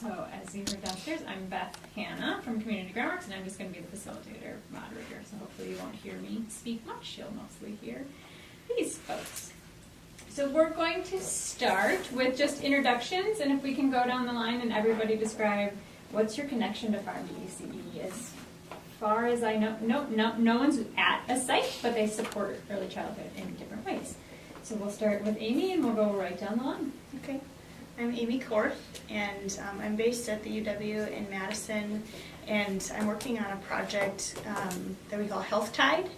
So as you heard downstairs, I'm Beth Hanna from Community Groundworks, and I'm just going to be the facilitator, moderator, so hopefully you won't hear me speak much. You'll mostly hear these folks. So we're going to start with just introductions, and if we can go down the line and everybody describe what's your connection to Farm DCE. As far as I know, no one's at a site, but they support early childhood in different ways. So we'll start with Amy, and we'll go right down the line. Okay. I'm Amy Korth, and I'm based at the UW in Madison, and I'm working on a project that we call Health Tide.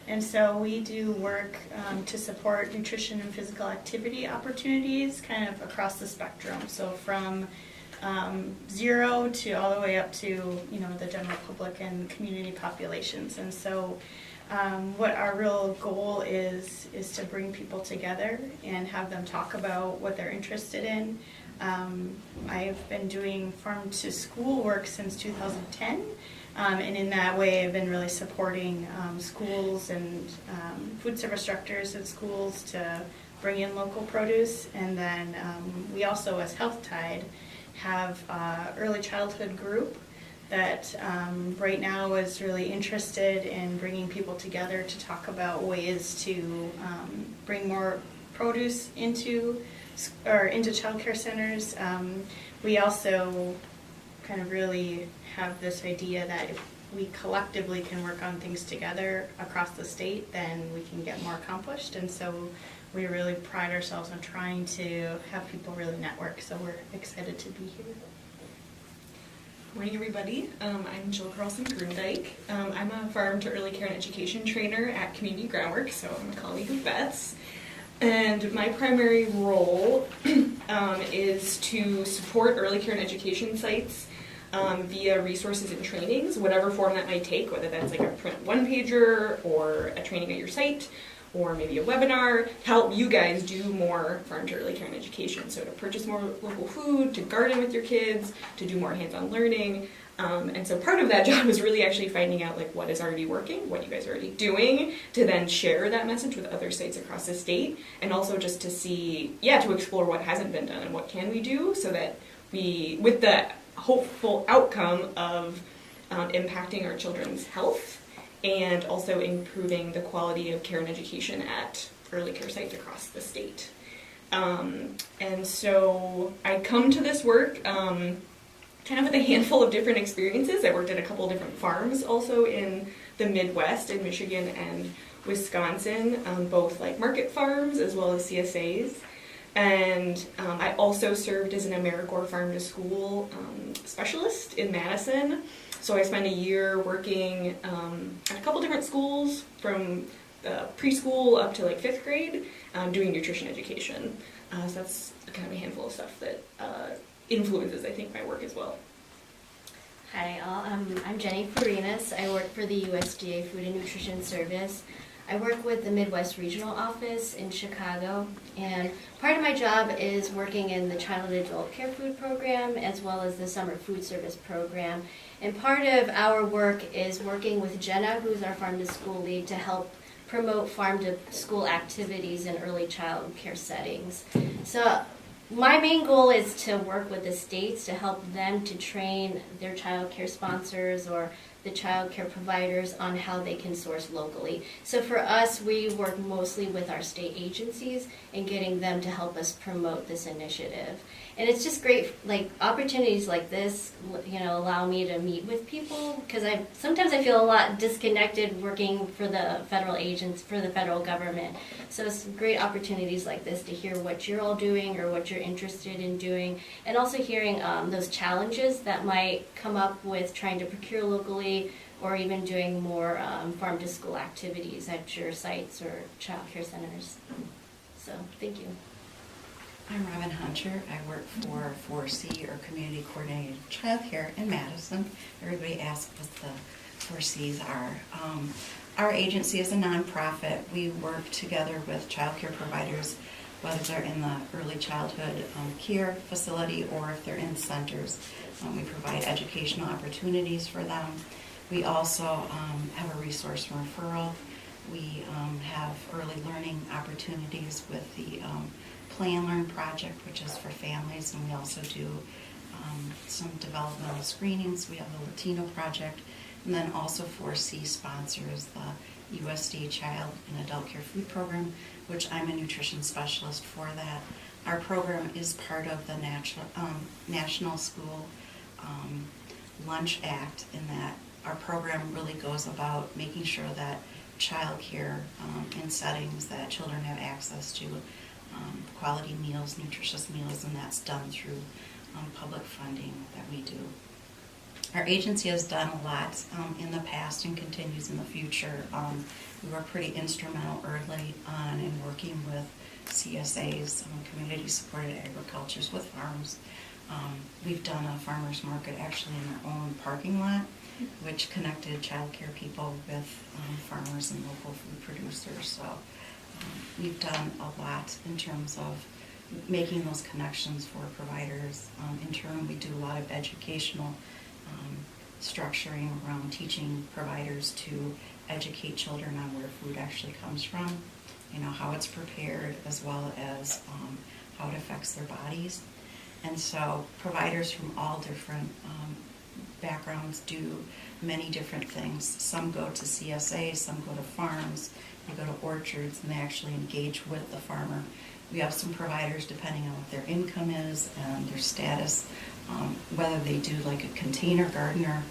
And so we do work to support nutrition and physical activity opportunities kind of across the spectrum. So from 0 to all the way up to, the general public and community populations. And so what our real goal is to bring people together and have them talk about what they're interested in. I've been doing farm to school work since 2010, and in that way I've been really supporting schools and food service directors at schools to bring in local produce. And then we also, as Health Tide, have an early childhood group that right now is really interested in bringing people together to talk about ways to bring more produce into child care centers. We also kind of really have this idea that if we collectively can work on things together across the state, then we can get more accomplished. And so we really pride ourselves on trying to have people really network, so we're excited to be here. Morning, everybody. I'm Jill Carlson-Grundyke. I'm a farm to early care and education trainer at Community Groundworks, so I'm a colleague of Beth's. And my primary role is to support early care and education sites via resources and trainings, whatever form that might take, whether that's like a print one-pager or a training at your site, or maybe a webinar, help you guys do more farm to early care and education. So to purchase more local food, to garden with your kids, to do more hands-on learning. And so part of that job is really actually finding out like what is already working, what you guys are already doing, to then share that message with other sites across the state, and also just to see, to explore what hasn't been done and what can we do so that we, with the hopeful outcome of impacting our children's health, and also improving the quality of care and education at early care sites across the state. And so I come to this work kind of with a handful of different experiences. I worked at a couple different farms also in the Midwest, in Michigan and Wisconsin, both like market farms as well as CSAs. And I also served as an AmeriCorps Farm to School specialist in Madison. So I spent a year working at a couple different schools from preschool up to like 5th grade, doing nutrition education. So that's kind of a handful of stuff that influences, I think, my work as well. Hi, all. I'm Jenny Farinas. I work for the USDA Food and Nutrition Service. I work with the Midwest Regional Office in Chicago, and part of my job is working in the Child and Adult Care Food Program as well as the Summer Food Service Program. And part of our work is working with Jenna, who's our Farm to School lead, to help promote farm to school activities in early child care settings. So my main goal is to work with the states to help them to train their child care sponsors or the child care providers on how they can source locally. So for us, we work mostly with our state agencies and getting them to help us promote this initiative. And it's just great, like opportunities like this, allow me to meet with people, because sometimes I feel a lot disconnected working for the federal agents, for the federal government. So it's great opportunities like this to hear what you're all doing or what you're interested in doing, and also hearing those challenges that might come up with trying to procure locally or even doing more farm to school activities at your sites or child care centers. So thank you. I'm Robin Hunter. I work for 4C, or Community Coordinated Childcare in Madison. Everybody asks what the 4Cs are. Our agency is a nonprofit. We work together with childcare providers, whether they're in the early childhood care facility or if they're in centers. We provide educational opportunities for them. We also have a resource referral. We have early learning opportunities with the Play and Learn project, which is for families, and we also do some developmental screenings. We have the Latino project, and then also 4C sponsors the USDA Child and Adult Care Food Program, which I'm a nutrition specialist for that. Our program is part of the National School Lunch Act, in that our program really goes about making sure that child care in settings that children have access to quality meals, nutritious meals, and that's done through public funding that we do. Our agency has done a lot in the past and continues in the future. We were pretty instrumental early on in working with CSAs, community supported agricultures, with farms. We've done a farmer's market actually in our own parking lot, which connected child care people with farmers and local food producers. So we've done a lot in terms of making those connections for providers. In turn, we do a lot of educational structuring around teaching providers to educate children on where food actually comes from, how it's prepared, as well as how it affects their bodies. And so providers from all different backgrounds do many different things. Some go to CSA, some go to farms, they go to orchards, and they actually engage with the farmer. We have some providers, depending on what their income is and their status, whether they do like a container gardener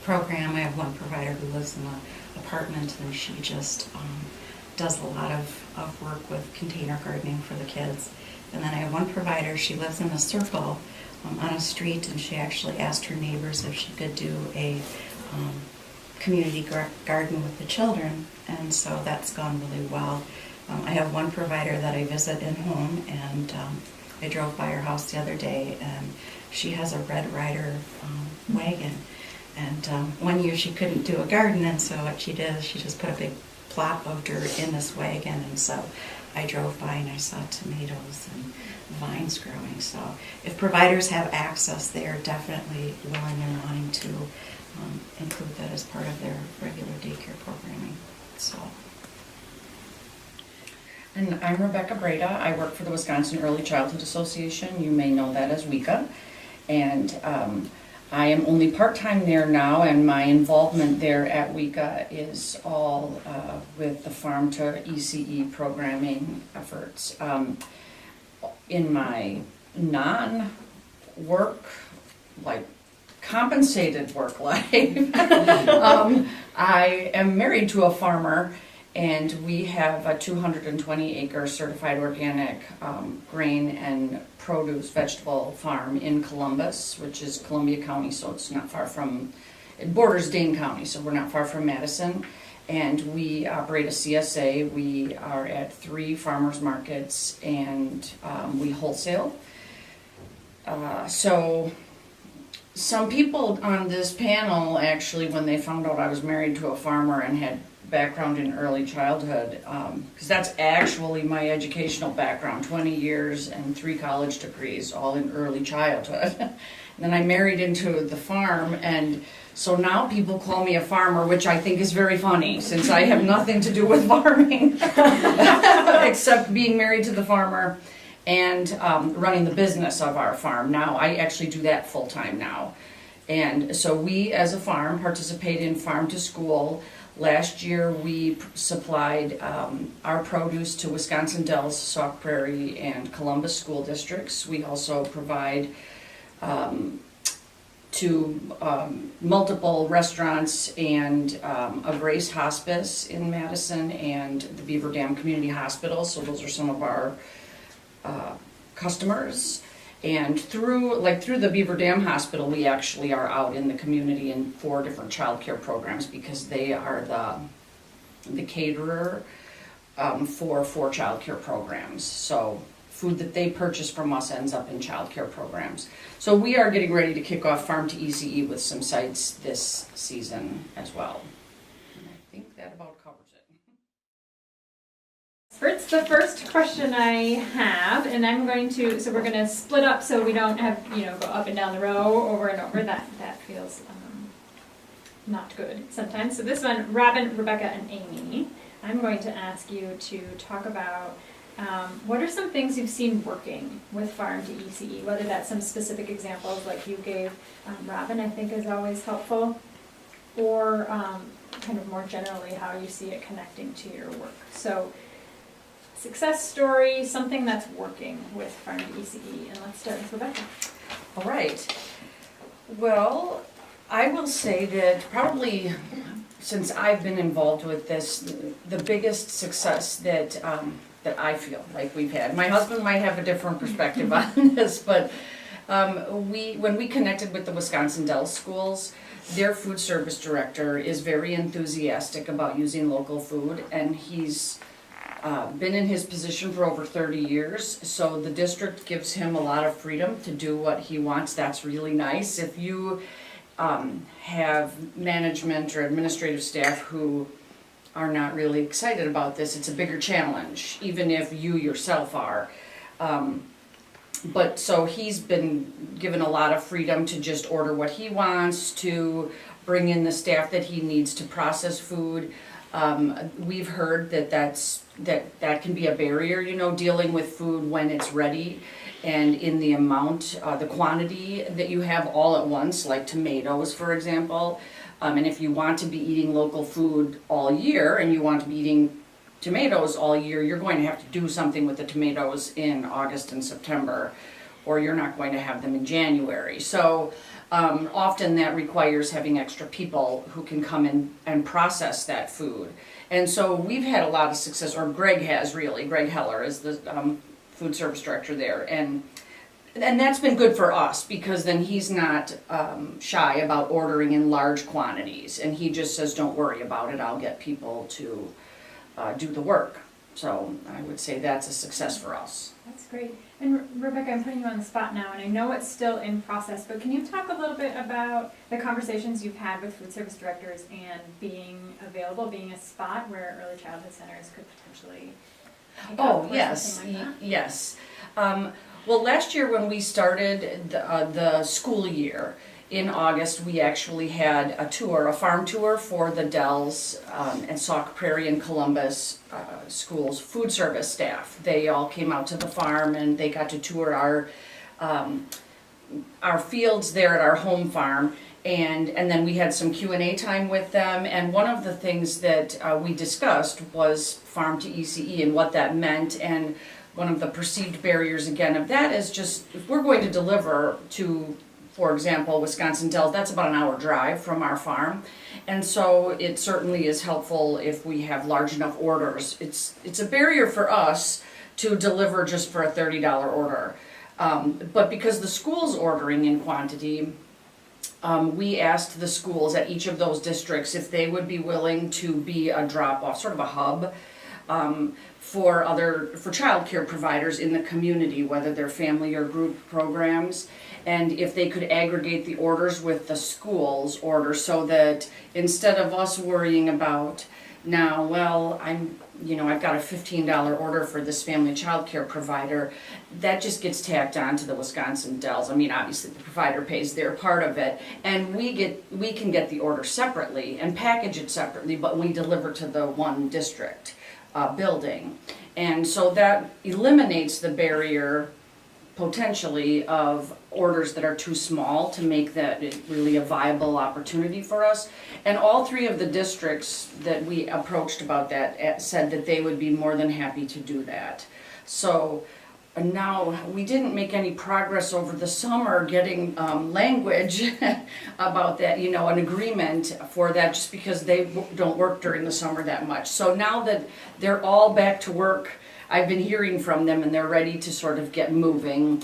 program. I have one provider who lives in an apartment, and she just does a lot of work with container gardening for the kids. And then I have one provider, she lives in a circle on a street, and she actually asked her neighbors if she could do a community garden with the children, and so that's gone really well. I have one provider that I visit in home, and I drove by her house the other day, and she has a Red Ryder wagon. And one year she couldn't do a garden, and so what she did is she just put a big plot of dirt in this wagon, and so I drove by and I saw tomatoes and vines growing. So if providers have access, they are definitely willing and wanting to include that as part of their regular daycare programming. So. And I'm Rebecca Braid. I work for the Wisconsin Early Childhood Association. You may know that as WICA. And I am only part-time there now, and my involvement there at WICA is all with the Farm to ECE programming efforts. In my non-work, like compensated work life, I am married to a farmer, and we have a 220-acre certified organic grain and produce vegetable farm in Columbus, which is Columbia County, so it's not far from, it borders Dane County, so we're not far from Madison. And we operate a CSA. We are at 3 farmers markets, and we wholesale. So some people on this panel, actually, when they found out I was married to a farmer and had background in early childhood, because that's actually my educational background, 20 years and 3 college degrees, all in early childhood. And then I married into the farm, and so now people call me a farmer, which I think is very funny, since I have nothing to do with farming, except being married to the farmer and running the business of our farm. Now, I actually do that full-time now. And so we, as a farm, participate in Farm to School. Last year, we supplied our produce to Wisconsin Dells, Sauk Prairie, and Columbus school districts. We also provide to multiple restaurants and a Grace Hospice in Madison and the Beaver Dam Community Hospital. So those are some of our customers. And through the Beaver Dam Hospital, we actually are out in the community in 4 different child care programs, because they are the caterer for 4 child care programs. So food that they purchase from us ends up in child care programs. So we are getting ready to kick off Farm to ECE with some sites this season as well. And I think that about covers it. It's the first question I have, and I'm going to, so we're going to split up so we don't have, go up and down the row over and over. That feels not good sometimes. So this one, Robin, Rebecca, and Amy, I'm going to ask you to talk about What are some things you've seen working with Farm to ECE? Whether that's some specific examples like you gave, Robin, I think is always helpful, or kind of more generally how you see it connecting to your work. So, success story, something that's working with Farm to ECE, and let's start with Rebecca. All right. Well, I will say that probably since I've been involved with this, the biggest success that that I feel like we've had. My husband might have a different perspective on this, but when we connected with the Wisconsin Dells schools, their food service director is very enthusiastic about using local food, and he's been in his position for over 30 years, so the district gives him a lot of freedom to do what he wants. That's really nice. If you have management or administrative staff who are not really excited about this, it's a bigger challenge, even if you yourself are. But so he's been given a lot of freedom to just order what he wants, to bring in the staff that he needs to process food. We've heard that can be a barrier, you know, dealing with food when it's ready and in the amount, the quantity that you have all at once, like tomatoes, for example. And if you want to be eating local food all year and you want to be eating tomatoes all year, you're going to have to do something with the tomatoes in August and September, or you're not going to have them in January. So often that requires having extra people who can come in and process that food. And so we've had a lot of success, or Greg has really. Greg Heller is the food service director there. And that's been good for us because then he's not shy about ordering in large quantities. And he just says, don't worry about it, I'll get people to do the work. So I would say that's a success for us. That's great. And Rebecca, I'm putting you on the spot now, and I know it's still in process, but can you talk a little bit about the conversations you've had with food service directors and being available, being a spot where early childhood centers could potentially pick up Oh, or yes, something like that? yes. Well, last year when we started the school year, in August, we actually had a tour, a farm tour for the Dells and Sauk Prairie and Columbus schools food service staff. They all came out to the farm and they got to tour our fields there at our home farm. And then we had some Q&A time with them, and one of the things that we discussed was Farm to ECE and what that meant, and one of the perceived barriers again of that is just, if we're going to deliver to, for example, Wisconsin Dells, that's about an hour drive from our farm, and so it certainly is helpful if we have large enough orders. It's a barrier for us to deliver just for a $30 order, but because the school's ordering in quantity, we asked the schools at each of those districts if they would be willing to be a drop-off, sort of a hub, for child care providers in the community, whether they're family or group programs, and if they could aggregate the orders with the school's order so that instead of us worrying about now, well, I've got a $15 order for this family child care provider, that just gets tacked on to the Wisconsin Dells. I mean, obviously the provider pays their part of it, and we can get the order separately and package it separately, but we deliver to the one district building. And so that eliminates the barrier potentially of orders that are too small to make that really a viable opportunity for us. And all three of the districts that we approached about that said that they would be more than happy to do that. So now we didn't make any progress over the summer getting language about that, an agreement for that, just because they don't work during the summer that much. So now that they're all back to work, I've been hearing from them and they're ready to sort of get moving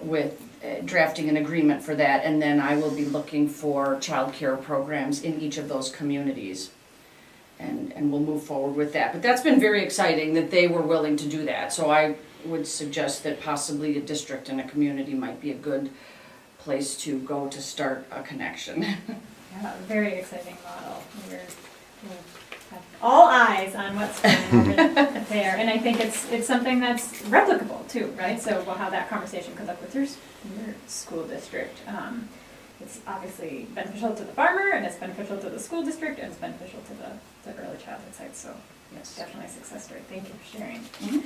with drafting an agreement for that, and then I will be looking for child care programs in each of those communities, and we'll move forward with that. But that's been very exciting that they were willing to do that, so I would suggest that possibly a district and a community might be a good place to go to start a connection. Yeah, very exciting model. We'll have all eyes on what's going on over there, and I think it's something that's replicable too, right? So we'll have that conversation come up with your school district. it's obviously beneficial to the farmer, and it's beneficial to the school district, and it's beneficial to the early childhood sites. So Yes. definitely a success story. Thank you for sharing. Mhm.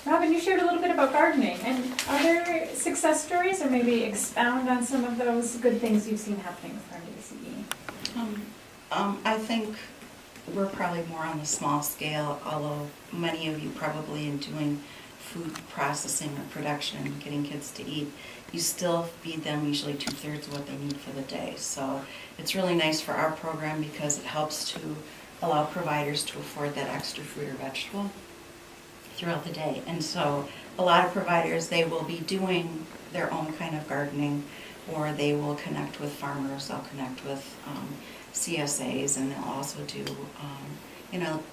Robin, you shared a little bit about gardening, and are there success stories, or maybe expound on some of those good things you've seen happening with Farm to ECE? I think we're probably more on the small scale, although many of you probably in doing food processing or production and getting kids to eat, you still feed them usually 2/3 of what they need for the day. So it's really nice for our program because it helps to allow providers to afford that extra fruit or vegetable throughout the day. And so a lot of providers, they will be doing their own kind of gardening, or they will connect with farmers, they'll connect with CSAs, and they'll also do,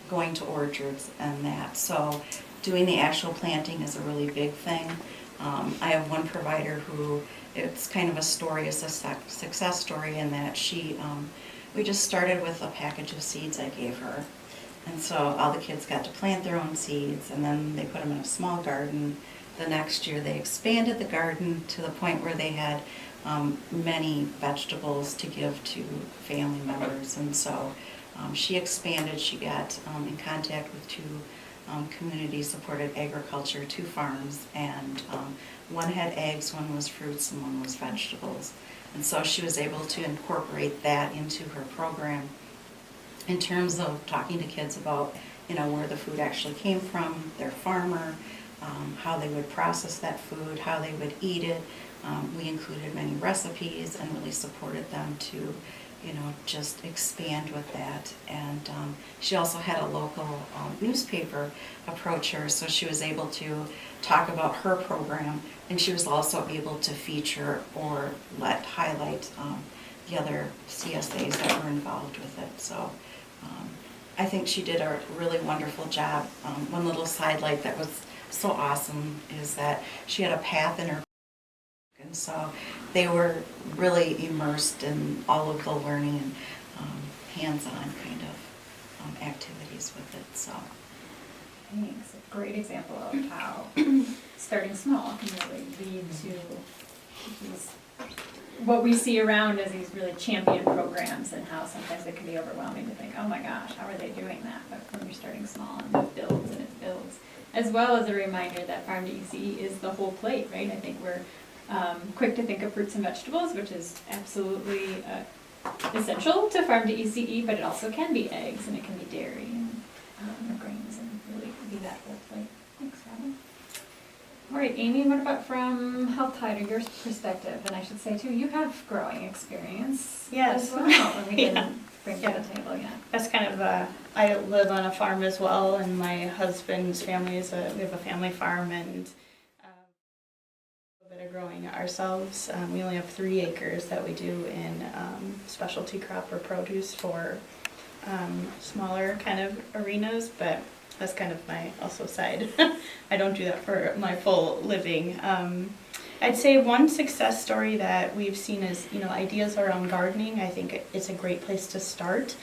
going to orchards and that. So doing the actual planting is a really big thing. I have one provider who, it's kind of a story, it's a success story in that we just started with a package of seeds I gave her. And so all the kids got to plant their own seeds, and then they put them in a small garden. The next year they expanded the garden to the point where they had many vegetables to give to family members. And so she expanded, she got in contact with two community-supported agriculture, 2 farms, and one had eggs, one was fruits, and one was vegetables. And so she was able to incorporate that into her program in terms of talking to kids about, where the food actually came from, their farmer, how they would process that food, how they would eat it. We included many recipes and really supported them to, just expand with that. And she also had a local newspaper approach her, so she was able to talk about her program, and she was also able to feature or highlight the other CSAs that were involved with it. So I think she did a really wonderful job. One little sidelight that was so awesome is that she had a path in her, and so they were really immersed in all of the learning and hands-on kind of activities with it. So Thanks. A great example of how starting small can really lead to these, what we see around as these really champion programs, and how sometimes it can be overwhelming to think, oh my gosh, how are they doing that? But when you're starting small, and it builds and it builds. As well as a reminder that Farm to ECE is the whole plate, right? I think we're quick to think of fruits and vegetables, which is absolutely essential to Farm to ECE, but it also can be eggs, and it can be dairy, and grains, and really be that whole plate. Thanks, Robin. All right, Amy, what about from Health Tide or your perspective? And I should say too, you have growing experience Yes. as well, and we Yeah. didn't bring to the table yet. That's kind of I live on a farm as well, and my husband's family we have a family farm, and a bit of growing ourselves. We only have 3 acres that we do in specialty crop or produce for smaller kind of arenas, but that's kind of my also side. I don't do that for my full living. I'd say one success story that we've seen is, ideas around gardening. I think it's a great place to start.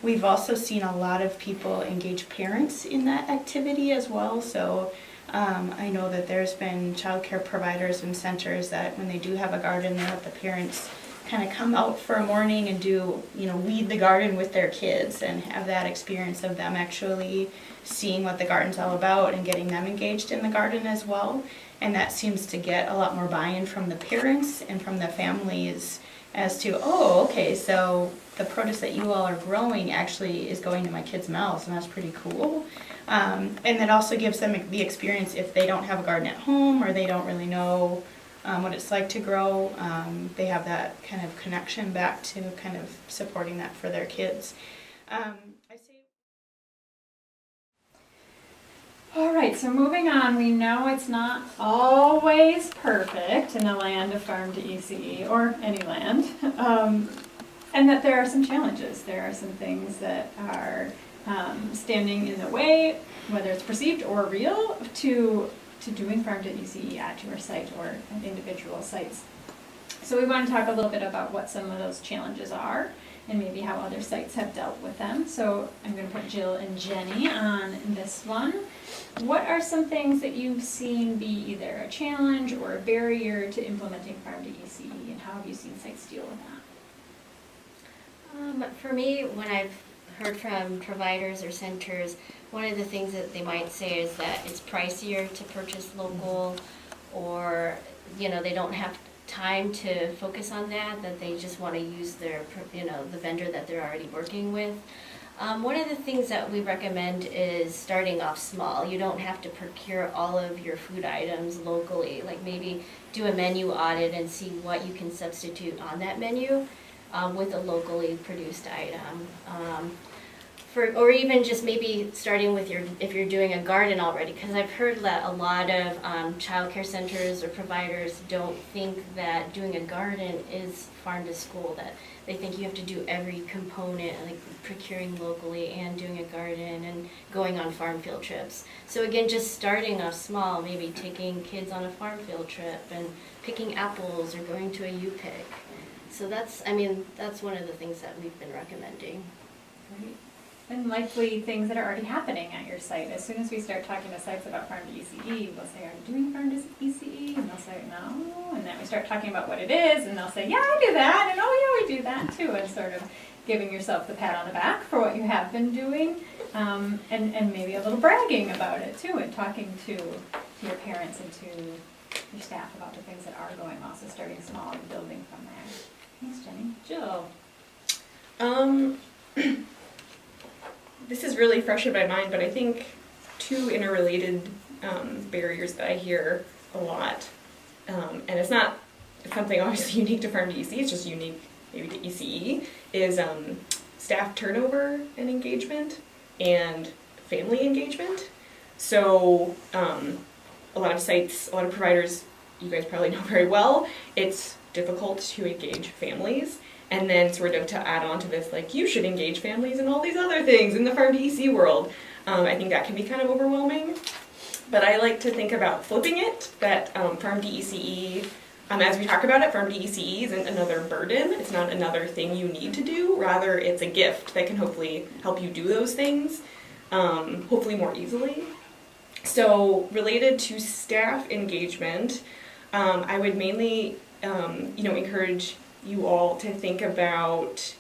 We've also seen a lot of people engage parents in that activity as well. So I know that there's been childcare providers and centers that when they do have a garden, they let the parents kind of come out for a morning and do, weed the garden with their kids and have that experience of them actually seeing what the garden's all about and getting them engaged in the garden as well. And that seems to get a lot more buy-in from the parents and from the families as to, oh, okay, so the produce that you all are growing actually is going to my kids' mouths, and that's pretty cool. And that also gives them the experience if they don't have a garden at home or they don't really know what it's like to grow. They have that kind of connection back to kind of supporting that for their kids. I say. All right, so moving on, we know it's not always perfect in the land of Farm to ECE, or any land, and that there are some challenges. There are some things that are standing in the way, whether it's perceived or real, to doing Farm to ECE at your site or at individual sites. So we want to talk a little bit about what some of those challenges are and maybe how other sites have dealt with them. So I'm going to put Jill and Jenny on this one. What are some things that you've seen be either a challenge or a barrier to implementing Farm to ECE, and how have you seen sites deal with that? For me, when I've heard from providers or centers, one of the things that they might say is that it's pricier to purchase local, or they don't have time to focus on that they just want to use their the vendor that they're already working with. One of the things that we recommend is starting off small. You don't have to procure all of your food items locally. Like maybe do a menu audit and see what you can substitute on that menu with a locally produced item. Or even just maybe starting with if you're doing a garden already, because I've heard that a lot of childcare centers or providers don't think that doing a garden is farm to school, that they think you have to do every component, like procuring locally and doing a garden and going on farm field trips. So again, just starting off small, maybe taking kids on a farm field trip and picking apples or going to a U-Pick. So that's one of the things that we've been recommending. Great. And likely things that are already happening at your site. As soon as we start talking to sites about Farm to ECE, we'll say, are you doing Farm to ECE? And they'll say, no. And then we start talking about what it is, and they'll say, yeah, I do that. And oh, yeah, we do that too. And sort of giving yourself the pat on the back for what you have been doing. And maybe a little bragging about it too, and talking to your parents and to your staff about the things that are going well. So starting small and building from there. Thanks, Jenny. Jill. This is really fresh in my mind, but I think two interrelated barriers that I hear a lot, and it's not something obviously unique to Farm to ECE, it's just unique maybe to ECE, is staff turnover and engagement and family engagement. So a lot of sites, a lot of providers, you guys probably know very well, it's difficult to engage families. And then sort of to add on to this, like, you should engage families in all these other things in the Farm to ECE world. I think that can be kind of overwhelming. But I like to think about flipping it, that Farm to ECE, as we talk about it, Farm to ECE isn't another burden. It's not another thing you need to do. Rather, it's a gift that can hopefully help you do those things, hopefully more easily. So related to staff engagement, I would mainly encourage you all to think about,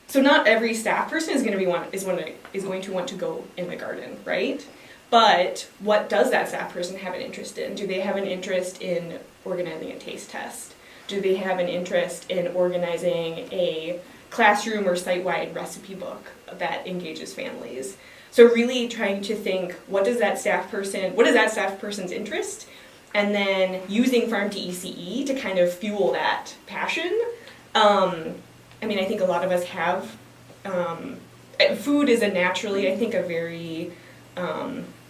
so not every staff person is going to want to go in the garden, right? But what does that staff person have an interest in? Do they have an interest in organizing a taste test? Do they have an interest in organizing a classroom or site-wide recipe book that engages families? So really trying to think, what is that staff person's interest? And then using Farm to ECE to kind of fuel that passion. I think a lot of us have, food is a very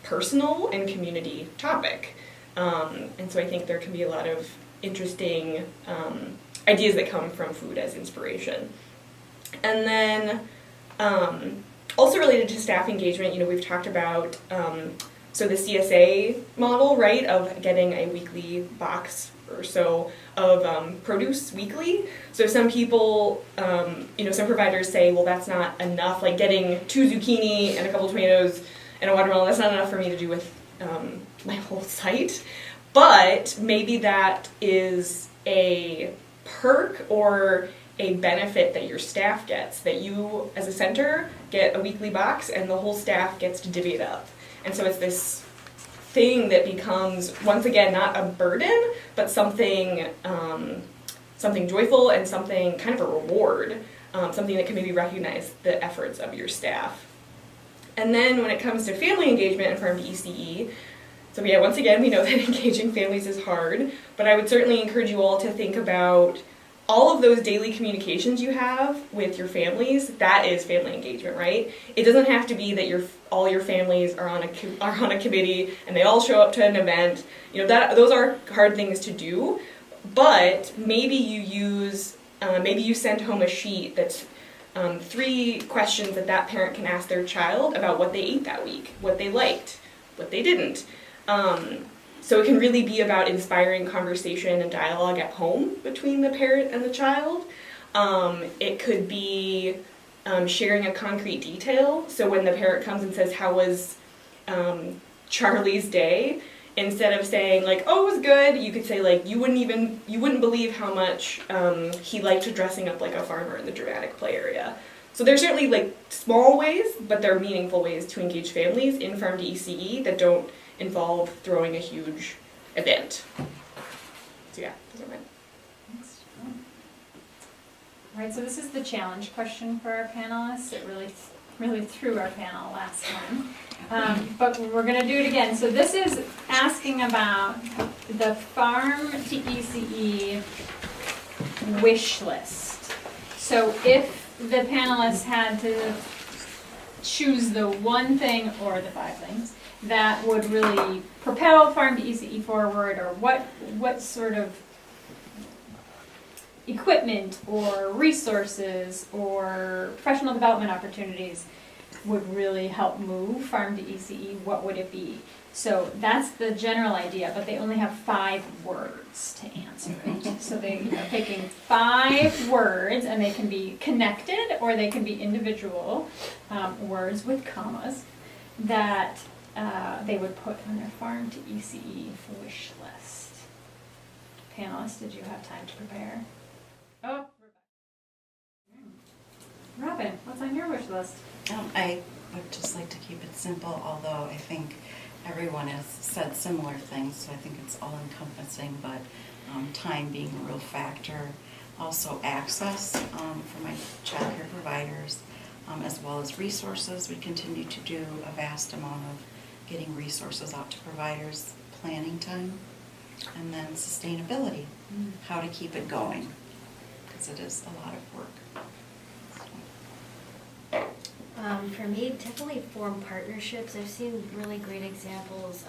personal and community topic. And so I think there can be a lot of interesting ideas that come from food as inspiration. And then also related to staff engagement, we've talked about so the CSA model, right, of getting a weekly box or so of produce weekly. So some people, some providers say, well, that's not enough, like getting 2 zucchini and a couple tomatoes and a watermelon, that's not enough for me to do with my whole site. But maybe that is a perk or a benefit that your staff gets, that you as a center get a weekly box and the whole staff gets to divvy it up. And so it's this thing that becomes, once again, not a burden, but something joyful and something kind of a reward, something that can maybe recognize the efforts of your staff. And then when it comes to family engagement in Farm to ECE, so yeah, once again, we know that engaging families is hard, but I would certainly encourage you all to think about all of those daily communications you have with your families. That is family engagement, right? It doesn't have to be that all your families are on a committee and they all show up to an event. Those are hard things to do. But maybe you send home a sheet that's 3 questions that parent can ask their child about what they ate that week, what they liked, what they didn't. So it can really be about inspiring conversation and dialogue at home between the parent and the child. It could be sharing a concrete detail. So when the parent comes and says, "How was Charlie's day?" Instead of saying like, "Oh, it was good," you could say like, you wouldn't believe how much he liked dressing up like a farmer in the dramatic play area." So there's certainly like small ways, but they're meaningful ways to engage families in Farm to ECE that don't involve throwing a huge event. So yeah, those are mine. All right, so this is the challenge question for our panelists. It really threw our panel last time. But we're going to do it again. So this is asking about the Farm to ECE wish list. So if the panelists had to choose the one thing or the 5 things that would really propel Farm to ECE forward, or what sort of equipment or resources or professional development opportunities would really help move Farm to ECE, what would it be? So that's the general idea, but they only have 5 words to answer it. So they are picking 5 words, and they can be connected or they can be individual words with commas that they would put on their Farm to ECE wish list. Panelists, did you have time to prepare? Oh, Robin, what's on your wish list? I would just like to keep it simple, although I think everyone has said similar things, so I think it's all encompassing, but time being a real factor. Also access for my child care providers, as well as resources. We continue to do a vast amount of getting resources out to providers, planning time, and then sustainability, how to keep it going, because it is a lot of work. For me, definitely form partnerships. I've seen really great examples.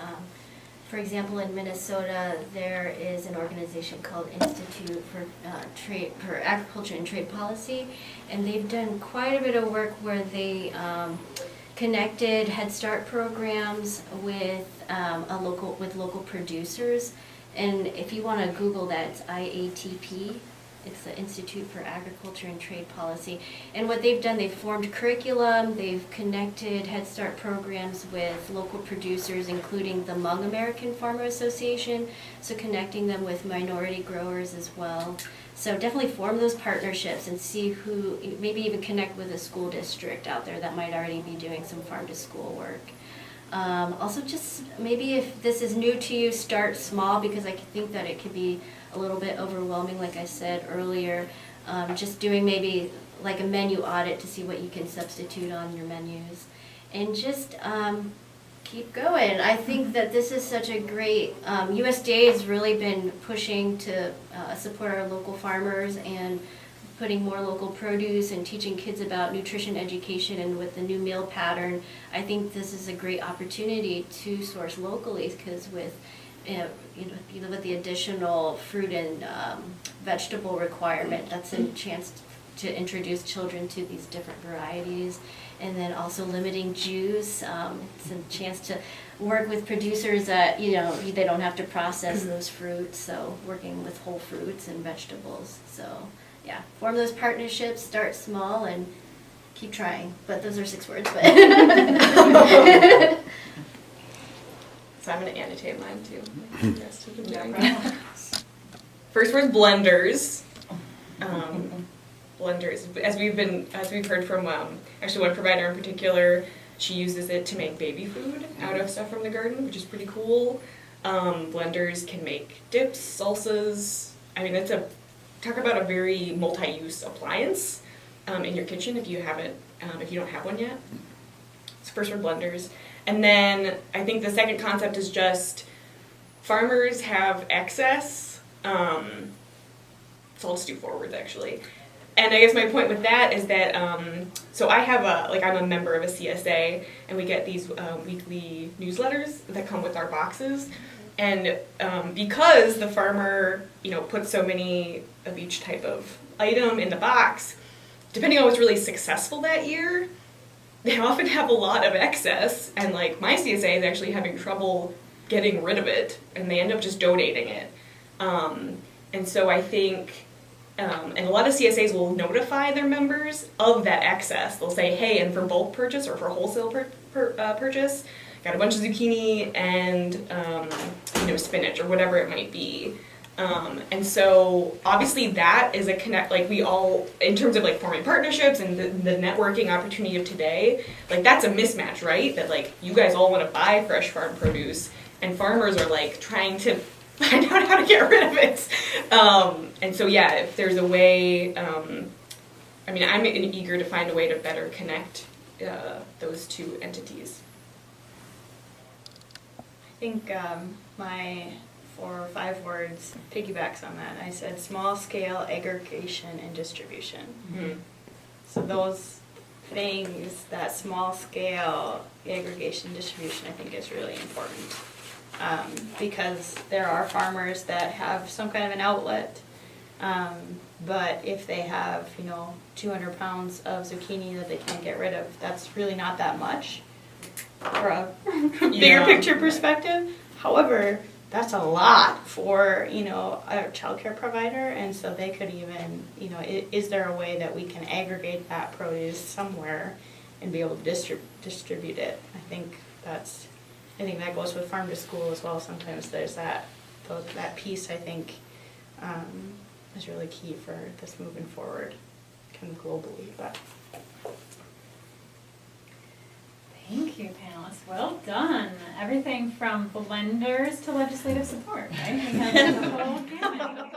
For example, in Minnesota, there is an organization called Institute for Agriculture and Trade Policy, and they've done quite a bit of work where they connected Head Start programs with local producers. And if you want to Google that, it's IATP. It's the Institute for Agriculture and Trade Policy. And what they've done, they've formed curriculum, they've connected Head Start programs with local producers, including the Hmong American Farmer Association, so connecting them with minority growers as well. So definitely form those partnerships and see who, maybe even connect with a school district out there that might already be doing some farm to school work. Also, just maybe if this is new to you, start small, because I think that it could be a little bit overwhelming, like I said earlier. Just doing maybe like a menu audit to see what you can substitute on your menus. And just keep going. I think that this is such a great, USDA has really been pushing to support our local farmers and putting more local produce and teaching kids about nutrition education, and with the new meal pattern, I think this is a great opportunity to source locally, because with with the additional fruit and vegetable requirement, that's a chance to introduce children to these different varieties. And then also limiting juice, it's a chance to work with producers that, they don't have to process those fruits, so working with whole fruits and vegetables. So yeah, form those partnerships, start small, and keep trying. But those are 6 words. But So I'm going to annotate mine too. The rest of them. First word, blenders. Blenders. As we've heard from actually one provider in particular, she uses it to make baby food out of stuff from the garden, which is pretty cool. Blenders can make dips, salsas. I mean, talk about a very multi-use appliance in your kitchen if you don't have one yet. So first word, blenders. And then I think the second concept is just farmers have excess. So I'll just do 4 words actually. And I guess my point with that is that, so I have I'm a member of a CSA, and we get these weekly newsletters that come with our boxes. And because the farmer, puts so many of each type of item in the box, depending on what's really successful that year, they often have a lot of excess, and my CSA is actually having trouble getting rid of it, and they end up just donating it. And so I think And a lot of CSAs will notify their members of that excess. They'll say, hey, and for bulk purchase or for wholesale purchase, got a bunch of zucchini and spinach or whatever it might be. And so obviously that is a connect, like we all, in terms of like forming partnerships and the networking opportunity of today, like that's a mismatch, right? That like you guys all want to buy fresh farm produce and farmers are like trying to find out how to get rid of it. And so yeah, if there's a way, I'm eager to find a way to better connect those two entities. I think my 4 or 5 words piggybacks on that. I said small scale aggregation and distribution. Mm-hmm. So those things, that small scale aggregation distribution, I think is really important. Because there are farmers that have some kind of an outlet, but if they have 200 pounds of zucchini that they can't get rid of, that's really not that much for a bigger picture perspective. However, that's a lot for a childcare provider, and so they could even is there a way that we can aggregate that produce somewhere and be able to distribute it? I think that goes with farm to school as well. Sometimes there's that piece, I think, is really key for this moving forward, kind of globally. But Thank you, panelists. Well done. Everything from blenders to legislative support, right? We have the whole gamut.